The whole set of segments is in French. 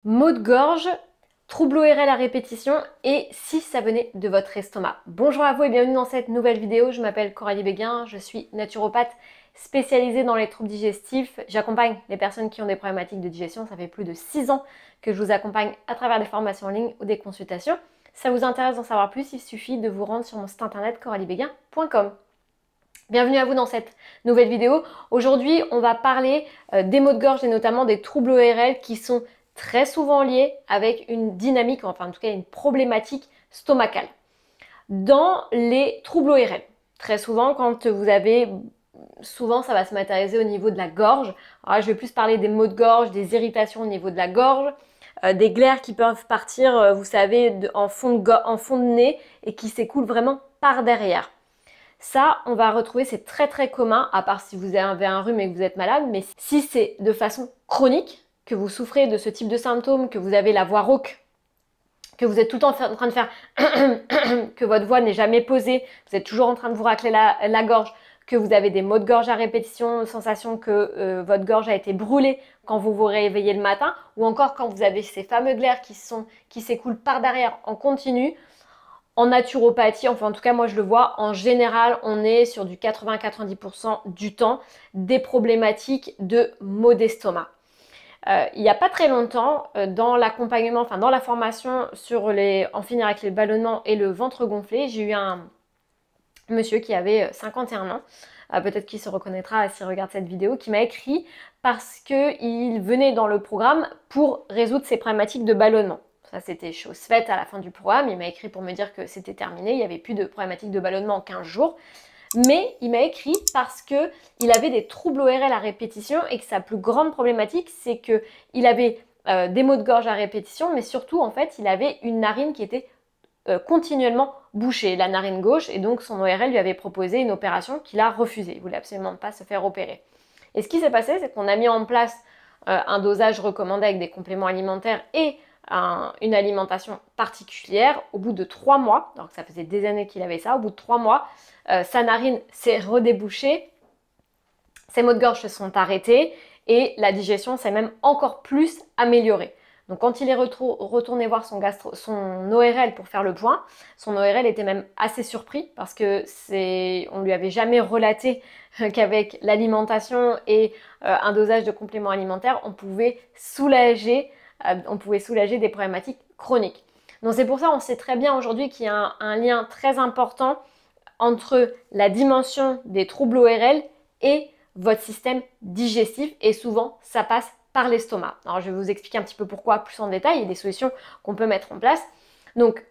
Maux de gorge, troubles ORL à répétition et si ça venait de votre estomac. Bonjour à vous et bienvenue dans cette nouvelle vidéo. Je m'appelle Coralie Béguin, je suis naturopathe spécialisée dans les troubles digestifs. J'accompagne les personnes qui ont des problématiques de digestion. Ça fait plus de 6 ans que je vous accompagne à travers des formations en ligne ou des consultations. Si ça vous intéresse d'en savoir plus, il suffit de vous rendre sur mon site internet coraliebeguin.com. Bienvenue à vous dans cette nouvelle vidéo. Aujourd'hui, on va parler des maux de gorge et notamment des troubles ORL qui sont très souvent liés avec une dynamique, enfin en tout cas une problématique stomacale. Dans les troubles ORL, très souvent quand vous avez, souvent ça va se matérialiser au niveau de la gorge. Alors là, je vais plus parler des maux de gorge, des irritations au niveau de la gorge, des glaires qui peuvent partir, vous savez, en fond de nez et qui s'écoulent vraiment par derrière. Ça, on va retrouver, c'est très commun, à part si vous avez un rhume et que vous êtes malade, mais si c'est de façon chronique, que vous souffrez de ce type de symptômes, que vous avez la voix rauque, que vous êtes tout le temps en train de faire que votre voix n'est jamais posée, vous êtes toujours en train de vous racler la gorge, que vous avez des maux de gorge à répétition, sensation que votre gorge a été brûlée quand vous vous réveillez le matin, ou encore quand vous avez ces fameux glaires qui s'écoulent par derrière en continu. En naturopathie, enfin en tout cas moi je le vois, en général on est sur du 80-90% du temps des problématiques de maux d'estomac. Il n'y a pas très longtemps, dans l'accompagnement, enfin dans la formation sur en finir avec les ballonnements et le ventre gonflé, j'ai eu un monsieur qui avait 51 ans, peut-être qu'il se reconnaîtra s'il regarde cette vidéo, qui m'a écrit parce qu'il venait dans le programme pour résoudre ses problématiques de ballonnement. Ça, c'était chose faite à la fin du programme. Il m'a écrit pour me dire que c'était terminé. Il n'y avait plus de problématiques de ballonnement en 15 jours. Mais il m'a écrit parce qu'il avait des troubles ORL à répétition et que sa plus grande problématique, c'est qu'il avait des maux de gorge à répétition, mais surtout, en fait, il avait une narine qui était continuellement bouchée, la narine gauche, et donc son ORL lui avait proposé une opération qu'il a refusée. Il ne voulait absolument pas se faire opérer. Et ce qui s'est passé, c'est qu'on a mis en place un dosage recommandé avec des compléments alimentaires et une alimentation particulière. Au bout de 3 mois, alors que ça faisait des années qu'il avait ça, au bout de 3 mois, sa narine s'est redébouchée, ses maux de gorge se sont arrêtés et la digestion s'est même encore plus améliorée. Donc quand il est retourné voir son ORL pour faire le point, son ORL était même assez surpris parce que on lui avait jamais relaté qu'avec l'alimentation et un dosage de compléments alimentaires, on pouvait soulager des problématiques chroniques. Donc c'est pour ça on sait très bien aujourd'hui qu'il y a un lien très important entre la dimension des troubles ORL et votre système digestif et souvent ça passe par l'estomac. Alors je vais vous expliquer un petit peu pourquoi plus en détail et des solutions qu'on peut mettre en place. Donc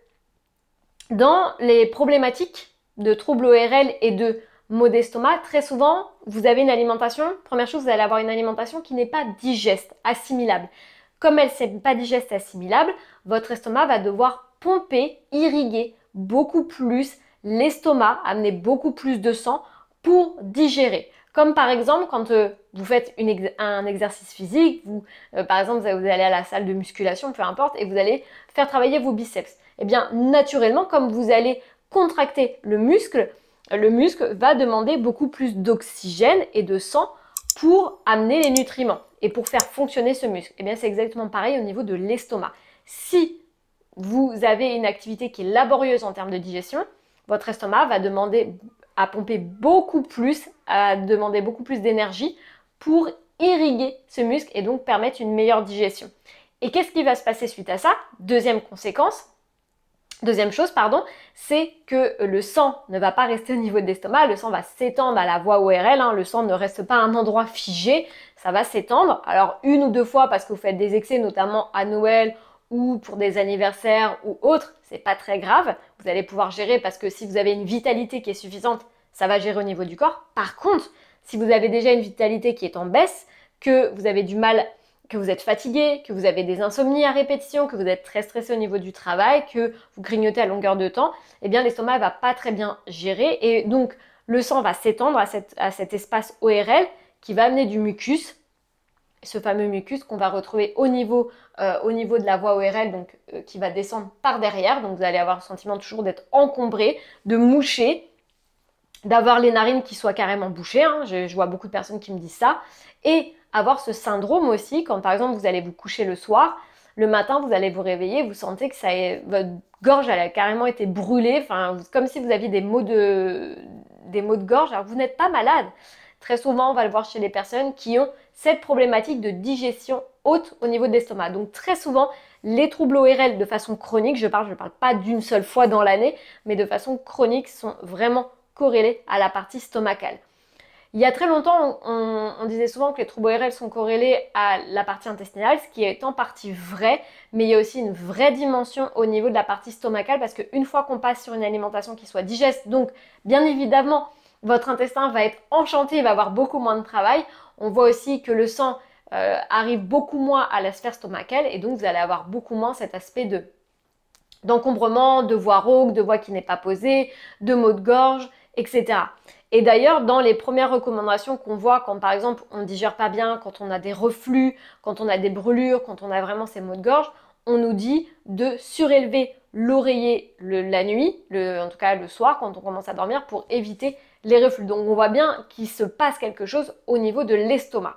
dans les problématiques de troubles ORL et de maux d'estomac, très souvent vous avez une alimentation, première chose vous allez avoir une alimentation qui n'est pas digeste, assimilable. Comme elle n'est pas digeste, assimilable, votre estomac va devoir pomper, irriguer beaucoup plus l'estomac, amener beaucoup plus de sang pour digérer. Comme par exemple quand vous faites un exercice physique, par exemple vous allez à la salle de musculation, peu importe, et vous allez faire travailler vos biceps. Eh bien naturellement, comme vous allez contracter le muscle va demander beaucoup plus d'oxygène et de sang pour amener les nutriments et pour faire fonctionner ce muscle. Eh bien c'est exactement pareil au niveau de l'estomac. Si vous avez une activité qui est laborieuse en termes de digestion, votre estomac va demander à pomper beaucoup plus, à demander beaucoup plus d'énergie pour irriguer ce muscle et donc permettre une meilleure digestion. Et qu'est-ce qui va se passer suite à ça? Deuxième chose, c'est que le sang ne va pas rester au niveau de l'estomac, le sang va s'étendre à la voie ORL, le sang ne reste pas à un endroit figé, ça va s'étendre. Alors 1 ou 2 fois parce que vous faites des excès, notamment à Noël ou pour des anniversaires ou autres, c'est pas très grave, vous allez pouvoir gérer parce que si vous avez une vitalité qui est suffisante, ça va gérer au niveau du corps. Par contre, si vous avez déjà une vitalité qui est en baisse, que vous avez du mal, que vous êtes fatigué, que vous avez des insomnies à répétition, que vous êtes très stressé au niveau du travail, que vous grignotez à longueur de temps, eh bien l'estomac ne va pas très bien gérer et donc le sang va s'étendre à cet espace ORL qui va amener du mucus, ce fameux mucus qu'on va retrouver au niveau de la voie ORL, donc qui va descendre par derrière. Donc vous allez avoir le sentiment toujours d'être encombré, de moucher, d'avoir les narines qui soient carrément bouchées. Je vois beaucoup de personnes qui me disent ça. Et avoir ce syndrome aussi, quand par exemple vous allez vous coucher le soir le matin, vous allez vous réveiller, vous sentez que votre gorge elle a carrément été brûlée, enfin, comme si vous aviez des maux de gorge, alors que vous n'êtes pas malade. Très souvent, on va le voir chez les personnes qui ont cette problématique de digestion haute au niveau de l'estomac. Donc très souvent, les troubles ORL de façon chronique, je parle pas d'une seule fois dans l'année, mais de façon chronique, sont vraiment corrélés à la partie stomacale. Il y a très longtemps, on disait souvent que les troubles ORL sont corrélés à la partie intestinale, ce qui est en partie vrai, mais il y a aussi une vraie dimension au niveau de la partie stomacale, parce qu'une fois qu'on passe sur une alimentation qui soit digeste, donc bien évidemment, votre intestin va être enchanté, il va avoir beaucoup moins de travail. On voit aussi que le sang arrive beaucoup moins à la sphère stomacale, et donc vous allez avoir beaucoup moins cet aspect d'encombrement, de voix rauque, de voix qui n'est pas posée, de maux de gorge, etc. Et d'ailleurs, dans les premières recommandations qu'on voit quand par exemple on ne digère pas bien, quand on a des reflux, quand on a des brûlures, quand on a vraiment ces maux de gorge, on nous dit de surélever l'oreiller la nuit, en tout cas le soir quand on commence à dormir, pour éviter les reflux. Donc on voit bien qu'il se passe quelque chose au niveau de l'estomac.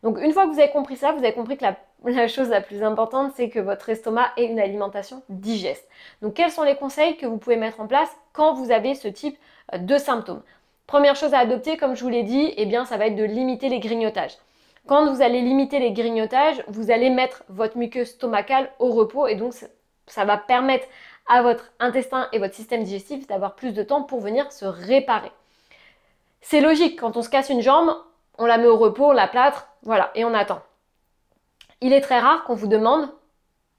Donc une fois que vous avez compris ça, vous avez compris que la chose la plus importante, c'est que votre estomac ait une alimentation digeste. Donc quels sont les conseils que vous pouvez mettre en place quand vous avez ce type de symptômes? Première chose à adopter, comme je vous l'ai dit, eh bien, ça va être de limiter les grignotages. Quand vous allez limiter les grignotages, vous allez mettre votre muqueuse stomacale au repos, et donc ça va permettre à votre intestin et votre système digestif d'avoir plus de temps pour venir se réparer. C'est logique, quand on se casse une jambe, on la met au repos, on la plâtre, voilà, et on attend. Il est très rare qu'on vous demande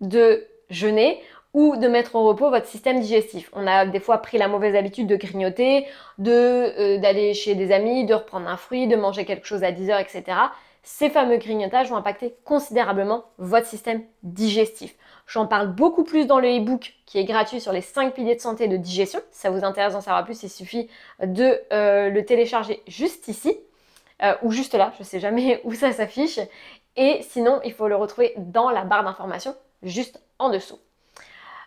de jeûner ou de mettre au repos votre système digestif. On a des fois pris la mauvaise habitude de grignoter, d'aller chez des amis, de reprendre un fruit, de manger quelque chose à 10h, etc. Ces fameux grignotages vont impacter considérablement votre système digestif. J'en parle beaucoup plus dans le e-book qui est gratuit sur les 5 piliers de santé et de digestion. Si ça vous intéresse d'en savoir plus, il suffit de le télécharger juste ici ou juste là, je ne sais jamais où ça s'affiche. Et sinon, il faut le retrouver dans la barre d'informations juste en dessous.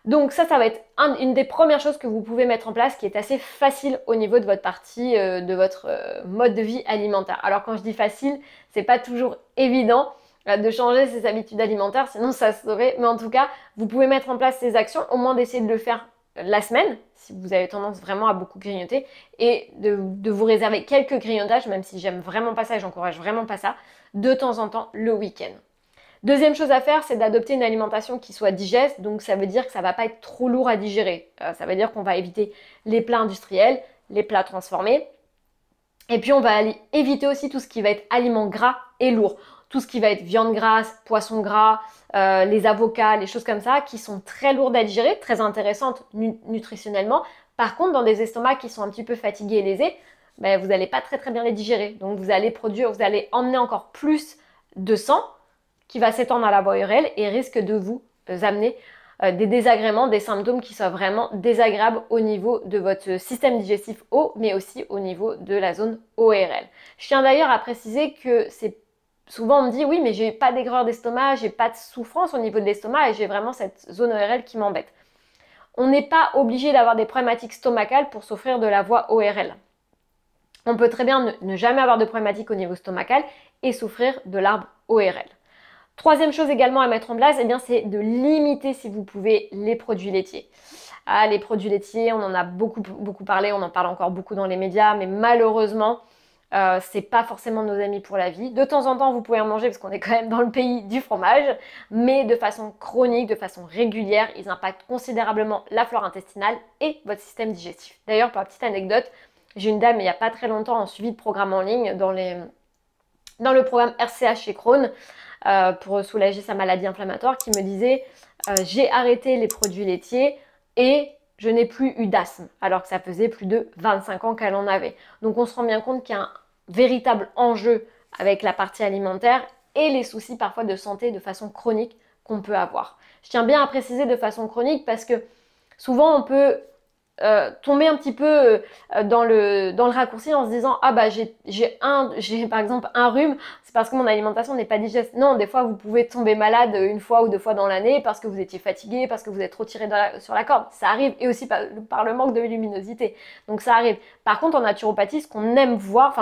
Donc ça va être une des premières choses que vous pouvez mettre en place, qui est assez facile au niveau de votre partie, de votre mode de vie alimentaire. Alors quand je dis facile, c'est pas toujours évident de changer ses habitudes alimentaires, sinon ça se saurait. Mais en tout cas, vous pouvez mettre en place ces actions, au moins d'essayer de le faire la semaine, si vous avez tendance vraiment à beaucoup grignoter, et de vous réserver quelques grignotages, même si j'aime vraiment pas ça et j'encourage vraiment pas ça, de temps en temps le week-end. Deuxième chose à faire, c'est d'adopter une alimentation qui soit digeste, donc ça veut dire que ça ne va pas être trop lourd à digérer. Ça veut dire qu'on va éviter les plats industriels, les plats transformés, et puis on va éviter aussi tout ce qui va être aliments gras et lourds. Tout ce qui va être viande grasse, poisson gras, les avocats, les choses comme ça, qui sont très lourdes à digérer, très intéressantes nutritionnellement. Par contre, dans des estomacs qui sont un petit peu fatigués et lésés, ben, vous n'allez pas très bien les digérer. Donc vous allez emmener encore plus de sang qui va s'étendre à la voie ORL et risque de vous amener des désagréments, des symptômes qui soient vraiment désagréables au niveau de votre système digestif haut, mais aussi au niveau de la zone ORL. Je tiens d'ailleurs à préciser que souvent on me dit oui, mais j'ai pas d'aigreur d'estomac, j'ai pas de souffrance au niveau de l'estomac et j'ai vraiment cette zone ORL qui m'embête. On n'est pas obligé d'avoir des problématiques stomacales pour souffrir de la voie ORL. On peut très bien ne jamais avoir de problématique au niveau stomacal et souffrir de l'arbre ORL. Troisième chose également à mettre en place, eh bien, c'est de limiter, si vous pouvez, les produits laitiers. Ah, les produits laitiers, on en a beaucoup parlé, on en parle encore beaucoup dans les médias, mais malheureusement, c'est pas forcément nos amis pour la vie. De temps en temps, vous pouvez en manger parce qu'on est quand même dans le pays du fromage, mais de façon chronique, de façon régulière, ils impactent considérablement la flore intestinale et votre système digestif. D'ailleurs, pour la petite anecdote, j'ai une dame il n'y a pas très longtemps en suivi de programme en ligne dans le programme RCH chez Crohn, pour soulager sa maladie inflammatoire, qui me disait j'ai arrêté les produits laitiers et je n'ai plus eu d'asthme, alors que ça faisait plus de 25 ans qu'elle en avait. Donc on se rend bien compte qu'il y a un véritable enjeu avec la partie alimentaire et les soucis parfois de santé de façon chronique qu'on peut avoir. Je tiens bien à préciser de façon chronique parce que souvent on peut tomber un petit peu dans le raccourci en se disant ah bah j'ai par exemple un rhume, c'est parce que mon alimentation n'est pas digeste. Non, des fois vous pouvez tomber malade une fois ou deux fois dans l'année parce que vous étiez fatigué, parce que vous êtes trop tiré sur la corde, ça arrive, et aussi par le manque de luminosité, donc ça arrive. Par contre en naturopathie, ce qu'on aime voir,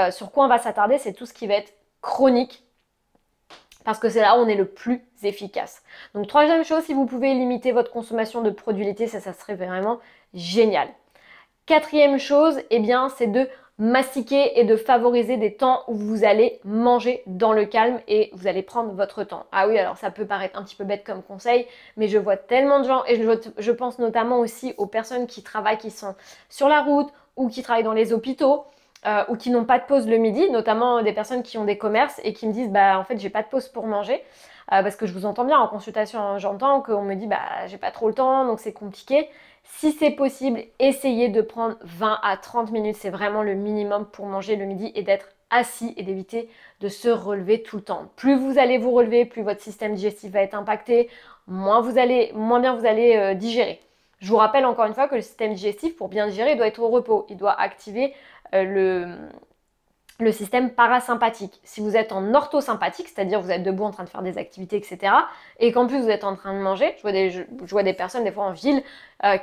sur quoi on va s'attarder, c'est tout ce qui va être chronique. parce que c'est là où on est le plus efficace. Donc troisième chose, si vous pouvez limiter votre consommation de produits laitiers, ça serait vraiment génial. Quatrième chose, eh bien, c'est de mastiquer et de favoriser des temps où vous allez manger dans le calme et vous allez prendre votre temps. Ah oui, alors ça peut paraître un petit peu bête comme conseil, mais je vois tellement de gens et je pense notamment aussi aux personnes qui travaillent, qui sont sur la route ou qui travaillent dans les hôpitaux ou qui n'ont pas de pause le midi, notamment des personnes qui ont des commerces et qui me disent bah en fait j'ai pas de pause pour manger. Parce que je vous entends bien en consultation, hein, j'entends qu'on me dit bah j'ai pas trop le temps donc c'est compliqué. Si c'est possible, essayez de prendre 20 à 30 minutes, c'est vraiment le minimum pour manger le midi et d'être assis et d'éviter de se relever tout le temps. Plus vous allez vous relever, plus votre système digestif va être impacté, moins bien vous allez digérer. Je vous rappelle encore une fois que le système digestif, pour bien digérer, il doit être au repos. Il doit activer le système parasympathique. Si vous êtes en orthosympathique, c'est-à-dire vous êtes debout en train de faire des activités, etc., et qu'en plus vous êtes en train de manger, je vois des personnes des fois en ville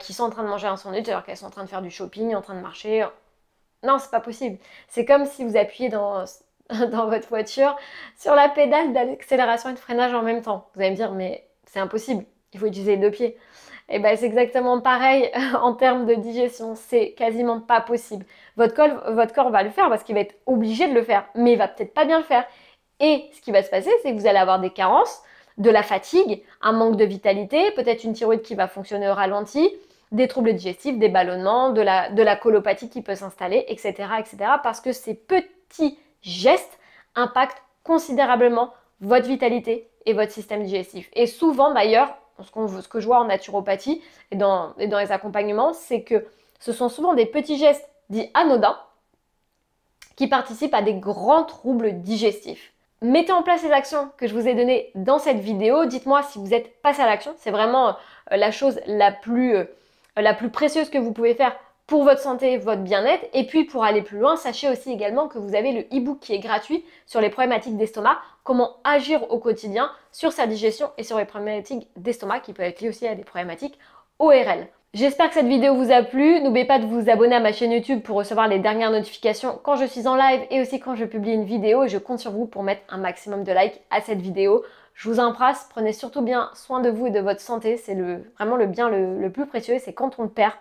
qui sont en train de manger un sandwich alors qu'elles sont en train de faire du shopping, en train de marcher. Non, c'est pas possible. C'est comme si vous appuyez dans votre voiture sur la pédale d'accélération et de freinage en même temps. Vous allez me dire, mais c'est impossible, il faut utiliser les deux pieds. Et ben c'est exactement pareil en termes de digestion, c'est quasiment pas possible. Votre corps va le faire parce qu'il va être obligé de le faire, mais il va peut-être pas bien le faire. Et ce qui va se passer, c'est que vous allez avoir des carences, de la fatigue, un manque de vitalité, peut-être une thyroïde qui va fonctionner au ralenti, des troubles digestifs, des ballonnements, de la colopathie qui peut s'installer, etc., etc. Parce que ces petits gestes impactent considérablement votre vitalité et votre système digestif. Et souvent d'ailleurs, ce que je vois en naturopathie et dans les accompagnements, c'est que ce sont souvent des petits gestes dits anodins qui participent à des grands troubles digestifs. Mettez en place les actions que je vous ai données dans cette vidéo. Dites-moi si vous êtes passé à l'action. C'est vraiment la chose la plus précieuse que vous pouvez faire pour votre santé, votre bien-être. Et puis pour aller plus loin, sachez aussi également que vous avez le e-book qui est gratuit sur les problématiques d'estomac, comment agir au quotidien sur sa digestion et sur les problématiques d'estomac qui peuvent être liées aussi à des problématiques ORL. J'espère que cette vidéo vous a plu. N'oubliez pas de vous abonner à ma chaîne YouTube pour recevoir les dernières notifications quand je suis en live et aussi quand je publie une vidéo. Et je compte sur vous pour mettre un maximum de likes à cette vidéo. Je vous embrasse, prenez surtout bien soin de vous et de votre santé. C'est vraiment le bien le plus précieux. C'est quand on le perd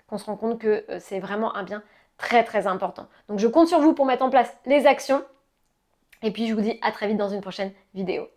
qu'on se rend compte que c'est vraiment un bien très très important. Donc je compte sur vous pour mettre en place les actions. Et puis je vous dis à très vite dans une prochaine vidéo.